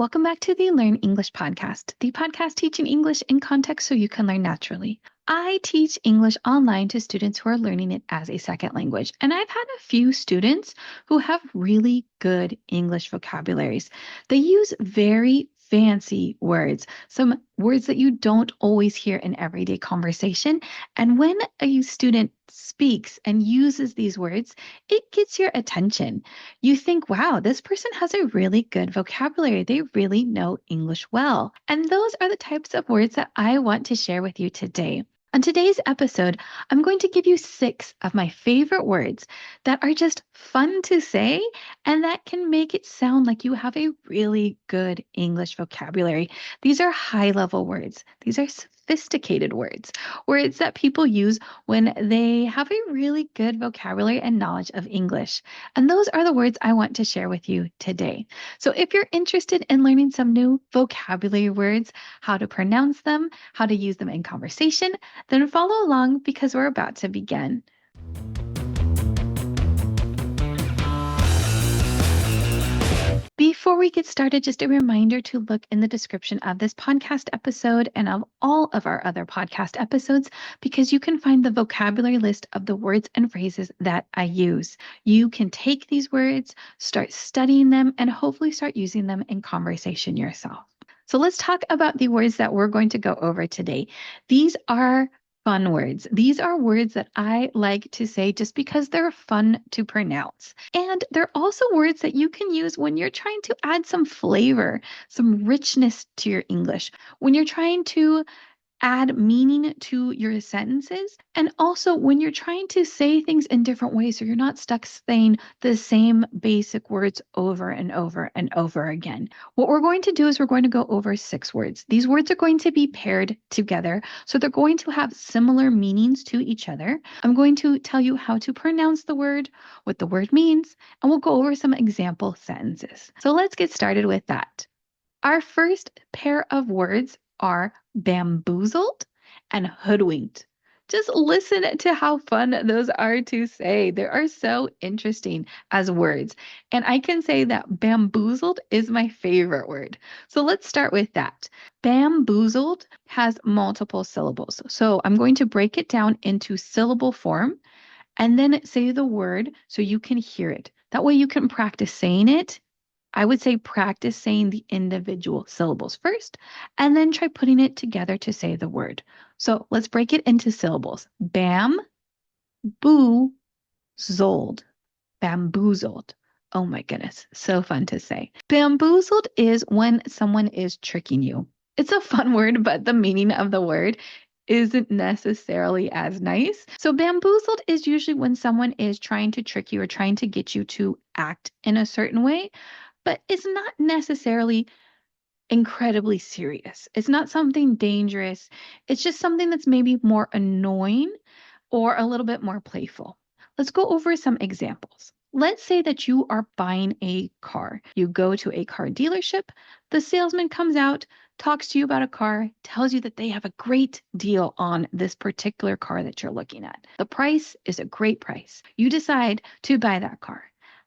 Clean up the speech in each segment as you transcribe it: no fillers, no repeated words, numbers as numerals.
Welcome back to the Learn English podcast, the podcast teaching English in context so you can learn naturally. I teach English online to students who are learning it as a second language, and I've had a few students who have really good English vocabularies. They use very fancy words, some words that you don't always hear in everyday conversation. And when a student speaks and uses these words, it gets your attention. You think, wow, this person has a really good vocabulary. They really know English well. And those are the types of words that I want to share with you today. On today's episode, I'm going to give you 6 of my favorite words that are just fun to say and that can make it sound like you have a really good English vocabulary. These are high-level words. These are sophisticated words, words that people use when they have a really good vocabulary and knowledge of English. And those are the words I want to share with you today. So if you're interested in learning some new vocabulary words, how to pronounce them, how to use them in conversation, then follow along because we're about to begin. Before we get started, just a reminder to look in the description of this podcast episode and of all of our other podcast episodes because you can find the vocabulary list of the words and phrases that I use. You can take these words, start studying them, and hopefully start using them in conversation yourself. So let's talk about the words that we're going to go over today. These are fun words. These are words that I like to say just because they're fun to pronounce. And they're also words that you can use when you're trying to add some flavor, some richness to your English, when you're trying to add meaning to your sentences, and also when you're trying to say things in different ways so you're not stuck saying the same basic words over and over and over again. What we're going to do is we're going to go over 6 words. These words are going to be paired together, so they're going to have similar meanings to each other. I'm going to tell you how to pronounce the word, what the word means, and we'll go over some example sentences. So let's get started with that. Our first pair of words are bamboozled and hoodwinked. Just listen to how fun those are to say. They are so interesting as words. And I can say that bamboozled is my favorite word. So let's start with that. Bamboozled has multiple syllables. So I'm going to break it down into syllable form and then say the word so you can hear it. That way you can practice saying it. I would say practice saying the individual syllables first, and then try putting it together to say the word. So let's break it into syllables. Bamboozled. Bamboozled. Oh my goodness, so fun to say. Bamboozled is when someone is tricking you. It's a fun word, but the meaning of the word isn't necessarily as nice. So bamboozled is usually when someone is trying to trick you or trying to get you to act in a certain way, but it's not necessarily incredibly serious. It's not something dangerous. It's just something that's maybe more annoying or a little bit more playful. Let's go over some examples. Let's say that you are buying a car. You go to a car dealership. The salesman comes out, talks to you about a car, tells you that they have a great deal on this particular car that you're looking at. The price is a great price. You decide to buy that car.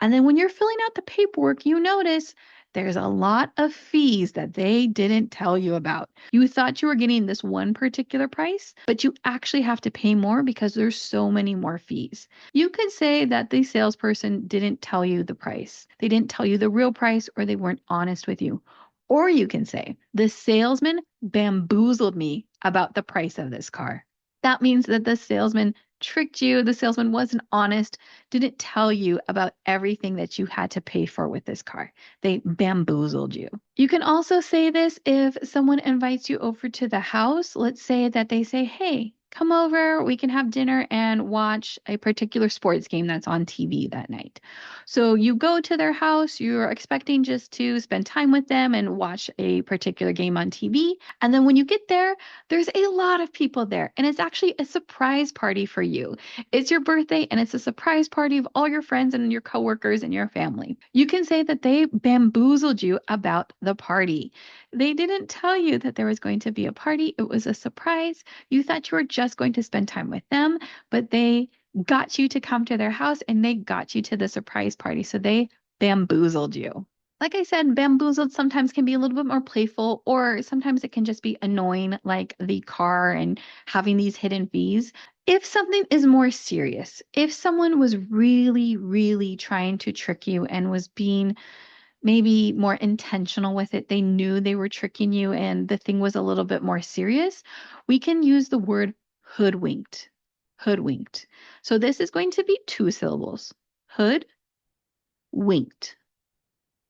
And then when you're filling out the paperwork, you notice there's a lot of fees that they didn't tell you about. You thought you were getting this one particular price, but you actually have to pay more because there's so many more fees. You could say that the salesperson didn't tell you the price. They didn't tell you the real price, or they weren't honest with you. Or you can say, the salesman bamboozled me about the price of this car. That means that the salesman tricked you. The salesman wasn't honest, didn't tell you about everything that you had to pay for with this car. They bamboozled you. You can also say this if someone invites you over to the house. Let's say that they say, hey, come over, we can have dinner and watch a particular sports game that's on TV that night. So you go to their house, you're expecting just to spend time with them and watch a particular game on TV. And then when you get there, there's a lot of people there, and it's actually a surprise party for you. It's your birthday, and it's a surprise party of all your friends and your coworkers and your family. You can say that they bamboozled you about the party. They didn't tell you that there was going to be a party. It was a surprise. You thought you were just going to spend time with them, but they got you to come to their house and they got you to the surprise party. So they bamboozled you. Like I said, bamboozled sometimes can be a little bit more playful, or sometimes it can just be annoying, like the car and having these hidden fees. If something is more serious, if someone was really, really trying to trick you and was being maybe more intentional with it, they knew they were tricking you and the thing was a little bit more serious, we can use the word hoodwinked. Hoodwinked. So this is going to be two syllables. Hood, winked.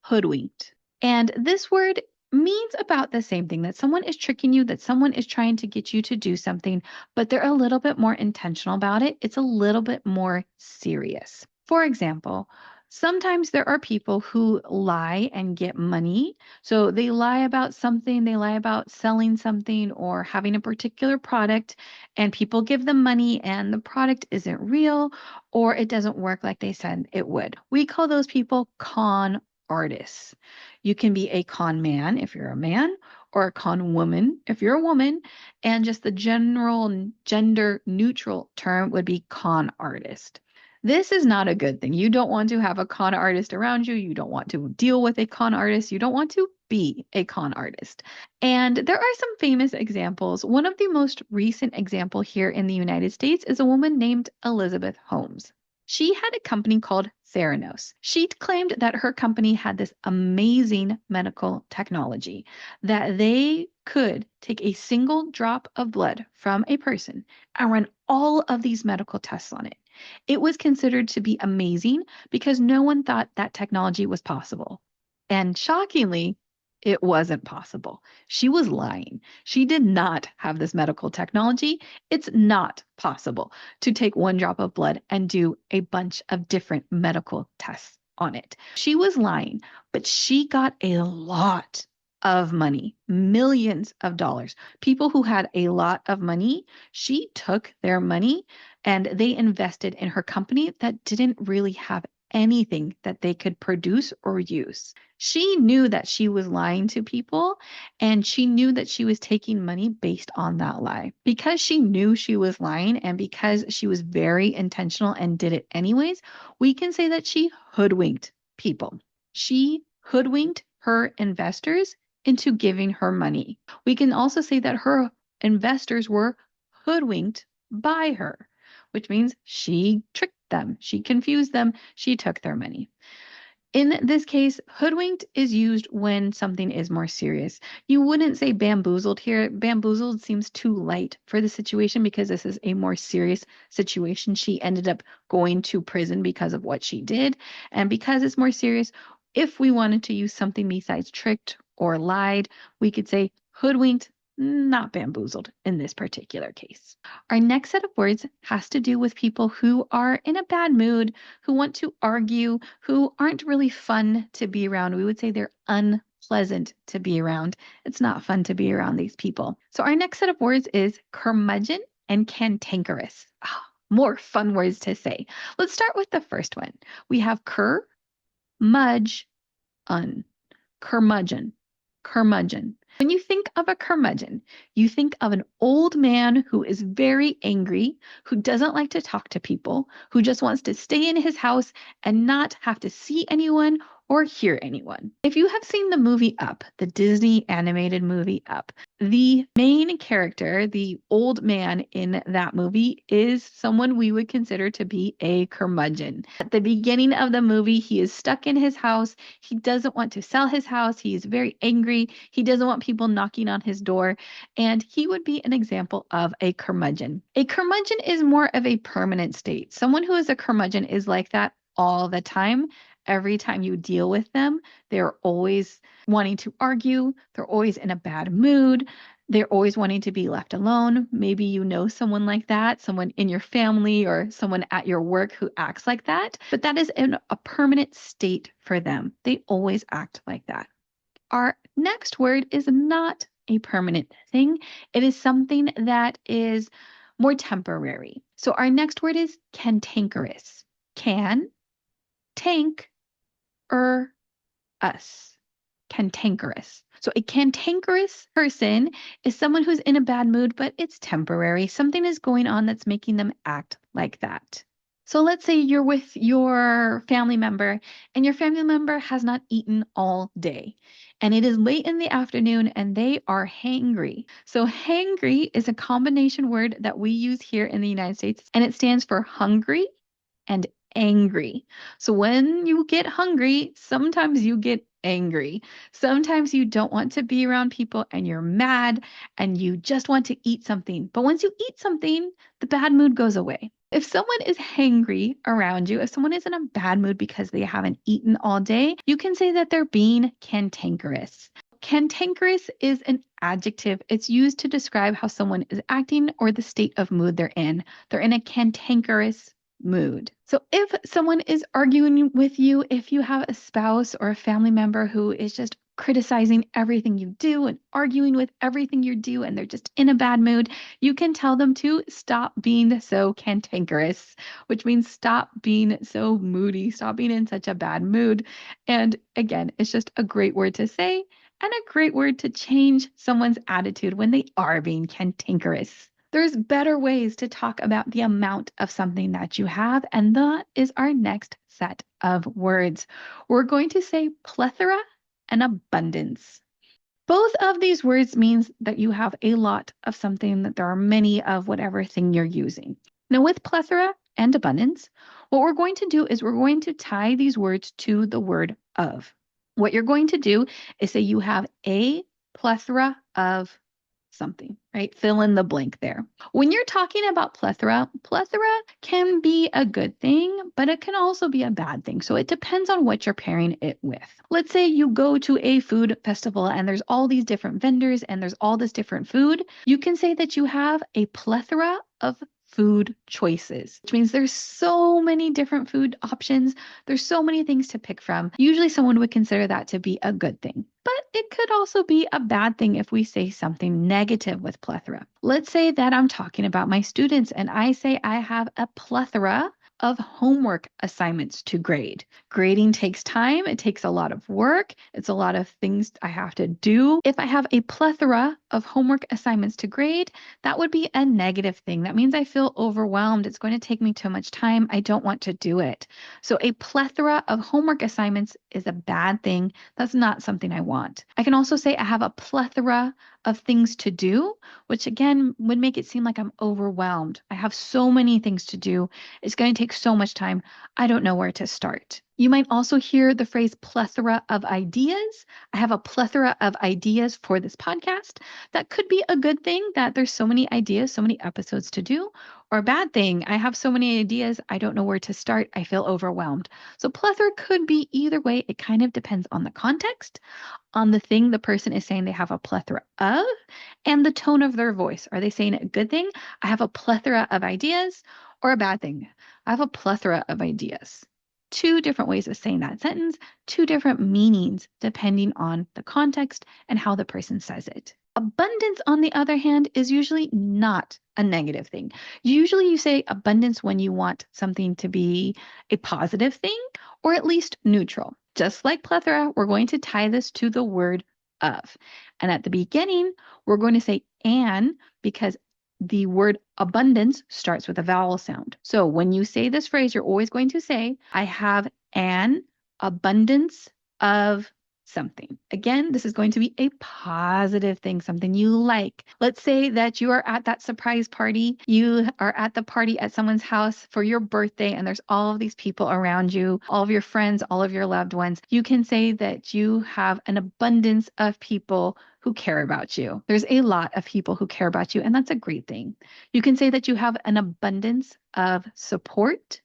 Hoodwinked. And this word means about the same thing, that someone is tricking you, that someone is trying to get you to do something, but they're a little bit more intentional about it. It's a little bit more serious. For example, sometimes there are people who lie and get money. So they lie about something, they lie about selling something or having a particular product, and people give them money and the product isn't real or it doesn't work like they said it would. We call those people con artists. You can be a con man if you're a man, or a con woman if you're a woman, and just the general gender neutral term would be con artist. This is not a good thing. You don't want to have a con artist around you. You don't want to deal with a con artist. You don't want to be a con artist. And there are some famous examples. One of the most recent example here in the United States is a woman named Elizabeth Holmes. She had a company called Theranos. She claimed that her company had this amazing medical technology, that they could take a single drop of blood from a person and run all of these medical tests on it. It was considered to be amazing because no one thought that technology was possible. And shockingly, it wasn't possible. She was lying. She did not have this medical technology. It's not possible to take one drop of blood and do a bunch of different medical tests on it. She was lying, but she got a lot of money, millions of dollars. People who had a lot of money, she took their money and they invested in her company that didn't really have anything that they could produce or use. She knew that she was lying to people and she knew that she was taking money based on that lie. Because she knew she was lying and because she was very intentional and did it anyways, we can say that she hoodwinked people. She hoodwinked her investors into giving her money. We can also say that her investors were hoodwinked by her, which means she tricked them, she confused them, she took their money. In this case, hoodwinked is used when something is more serious. You wouldn't say bamboozled here. Bamboozled seems too light for the situation because this is a more serious situation. She ended up going to prison because of what she did. And because it's more serious, if we wanted to use something besides tricked or lied, we could say hoodwinked, not bamboozled in this particular case. Our next set of words has to do with people who are in a bad mood, who want to argue, who aren't really fun to be around. We would say they're unpleasant to be around. It's not fun to be around these people. So our next set of words is curmudgeon and cantankerous. More fun words to say. Let's start with the first one. We have mudge, curmudgeon, curmudgeon. When you think of a curmudgeon, you think of an old man who is very angry, who doesn't like to talk to people, who just wants to stay in his house and not have to see anyone or hear anyone. If you have seen the movie Up, the Disney animated movie Up, the main character, the old man in that movie, is someone we would consider to be a curmudgeon. At the beginning of the movie, he is stuck in his house. He doesn't want to sell his house. He is very angry. He doesn't want people knocking on his door. And he would be an example of a curmudgeon. A curmudgeon is more of a permanent state. Someone who is a curmudgeon is like that all the time. Every time you deal with them, they're always wanting to argue. They're always in a bad mood. They're always wanting to be left alone. Maybe you know someone like that, someone in your family or someone at your work who acts like that, but that is a permanent state for them. They always act like that. Our next word is not a permanent thing. It is something that is more temporary. So our next word is cantankerous. Can, tank, us. Cantankerous. So a cantankerous person is someone who's in a bad mood, but it's temporary. Something is going on that's making them act like that. So let's say you're with your family member and your family member has not eaten all day. And it is late in the afternoon and they are hangry. So hangry is a combination word that we use here in the United States and it stands for hungry and angry. So when you get hungry, sometimes you get angry. Sometimes you don't want to be around people and you're mad and you just want to eat something. But once you eat something, the bad mood goes away. If someone is hangry around you, if someone is in a bad mood because they haven't eaten all day, you can say that they're being cantankerous. Cantankerous is an adjective. It's used to describe how someone is acting or the state of mood they're in. They're in a cantankerous mood. So if someone is arguing with you, if you have a spouse or a family member who is just criticizing everything you do and arguing with everything you do and they're just in a bad mood, you can tell them to stop being so cantankerous, which means stop being so moody, stop being in such a bad mood. And again, it's just a great word to say and a great word to change someone's attitude when they are being cantankerous. There's better ways to talk about the amount of something that you have, and that is our next set of words. We're going to say plethora and abundance. Both of these words means that you have a lot of something, that there are many of whatever thing you're using. Now with plethora and abundance, what we're going to do is we're going to tie these words to the word of. What you're going to do is say you have a plethora of something, right? Fill in the blank there. When you're talking about plethora, plethora can be a good thing, but it can also be a bad thing. So it depends on what you're pairing it with. Let's say you go to a food festival and there's all these different vendors and there's all this different food. You can say that you have a plethora of food choices, which means there's so many different food options. There's so many things to pick from. Usually someone would consider that to be a good thing. But it could also be a bad thing if we say something negative with plethora. Let's say that I'm talking about my students and I say I have a plethora of homework assignments to grade. Grading takes time, it takes a lot of work, it's a lot of things I have to do. If I have a plethora of homework assignments to grade, that would be a negative thing. That means I feel overwhelmed. It's going to take me too much time. I don't want to do it. So a plethora of homework assignments is a bad thing. That's not something I want. I can also say I have a plethora of things to do, which again would make it seem like I'm overwhelmed. I have so many things to do. It's going to take so much time. I don't know where to start. You might also hear the phrase plethora of ideas. I have a plethora of ideas for this podcast. That could be a good thing that there's so many ideas, so many episodes to do, or a bad thing. I have so many ideas. I don't know where to start. I feel overwhelmed. So plethora could be either way. It kind of depends on the context, on the thing the person is saying they have a plethora of, and the tone of their voice. Are they saying a good thing? I have a plethora of ideas, or a bad thing? I have a plethora of ideas. Two different ways of saying that sentence, two different meanings depending on the context and how the person says it. Abundance, on the other hand, is usually not a negative thing. Usually you say abundance when you want something to be a positive thing or at least neutral. Just like plethora, we're going to tie this to the word of. And at the beginning, we're going to say an because the word abundance starts with a vowel sound. So when you say this phrase, you're always going to say, I have an abundance of something. Again, this is going to be a positive thing, something you like. Let's say that you are at that surprise party. You are at the party at someone's house for your birthday, and there's all of these people around you, all of your friends, all of your loved ones. You can say that you have an abundance of people who care about you. There's a lot of people who care about you, and that's a great thing. You can say that you have an abundance of support.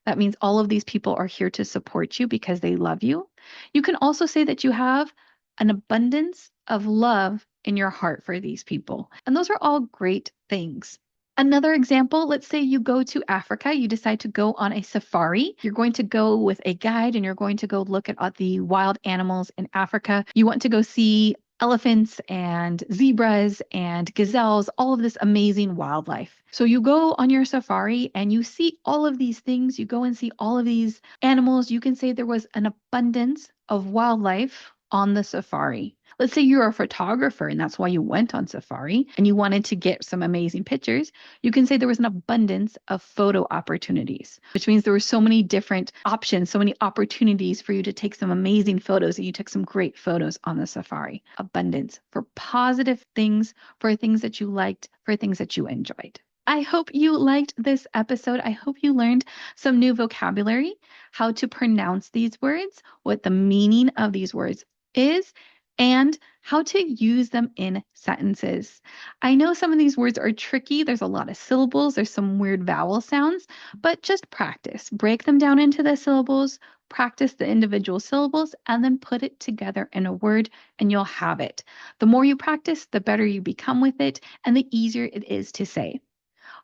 That means all of these people are here to support you because they love you. You can also say that you have an abundance of love in your heart for these people. And those are all great things. Another example, let's say you go to Africa, you decide to go on a safari. You're going to go with a guide and you're going to go look at all the wild animals in Africa. You want to go see elephants and zebras and gazelles, all of this amazing wildlife. So you go on your safari and you see all of these things. You go and see all of these animals. You can say there was an abundance of wildlife on the safari. Let's say you're a photographer and that's why you went on safari and you wanted to get some amazing pictures. You can say there was an abundance of photo opportunities, which means there were so many different options, so many opportunities for you to take some amazing photos, and you took some great photos on the safari. Abundance for positive things, for things that you liked, for things that you enjoyed. I hope you liked this episode. I hope you learned some new vocabulary, how to pronounce these words, what the meaning of these words is, and how to use them in sentences. I know some of these words are tricky. There's a lot of syllables, there's some weird vowel sounds, but just practice. Break them down into the syllables, practice the individual syllables, and then put it together in a word, and you'll have it. The more you practice, the better you become with it, and the easier it is to say.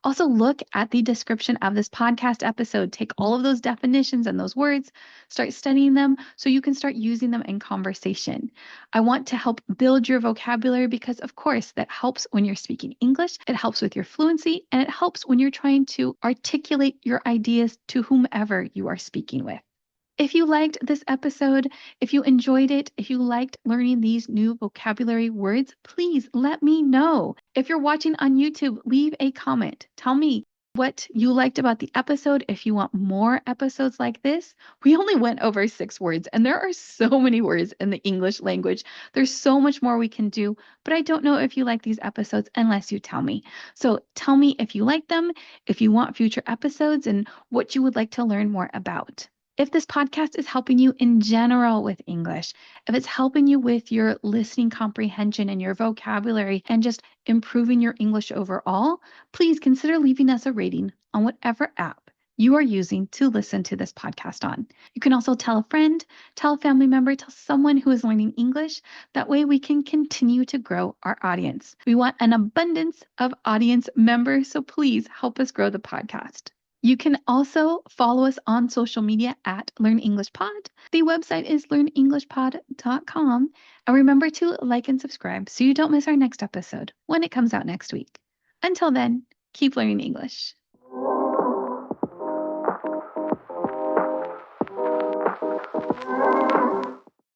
Also, look at the description of this podcast episode. Take all of those definitions and those words, start studying them so you can start using them in conversation. I want to help build your vocabulary because, of course, that helps when you're speaking English. It helps with your fluency, and it helps when you're trying to articulate your ideas to whomever you are speaking with. If you liked this episode, if you enjoyed it, if you liked learning these new vocabulary words, please let me know. If you're watching on YouTube, leave a comment. Tell me what you liked about the episode. If you want more episodes like this, we only went over 6 words, and there are so many words in the English language. There's so much more we can do, but I don't know if you like these episodes unless you tell me. So tell me if you like them, if you want future episodes, and what you would like to learn more about. If this podcast is helping you in general with English, if it's helping you with your listening comprehension and your vocabulary and just improving your English overall, please consider leaving us a rating on whatever app you are using to listen to this podcast on. You can also tell a friend, tell a family member, tell someone who is learning English. That way we can continue to grow our audience. We want an abundance of audience members, so please help us grow the podcast. You can also follow us on social media at Learn English Pod. The website is learnenglishpod.com. And remember to like and subscribe so you don't miss our next episode when it comes out next week. Until then, keep learning English.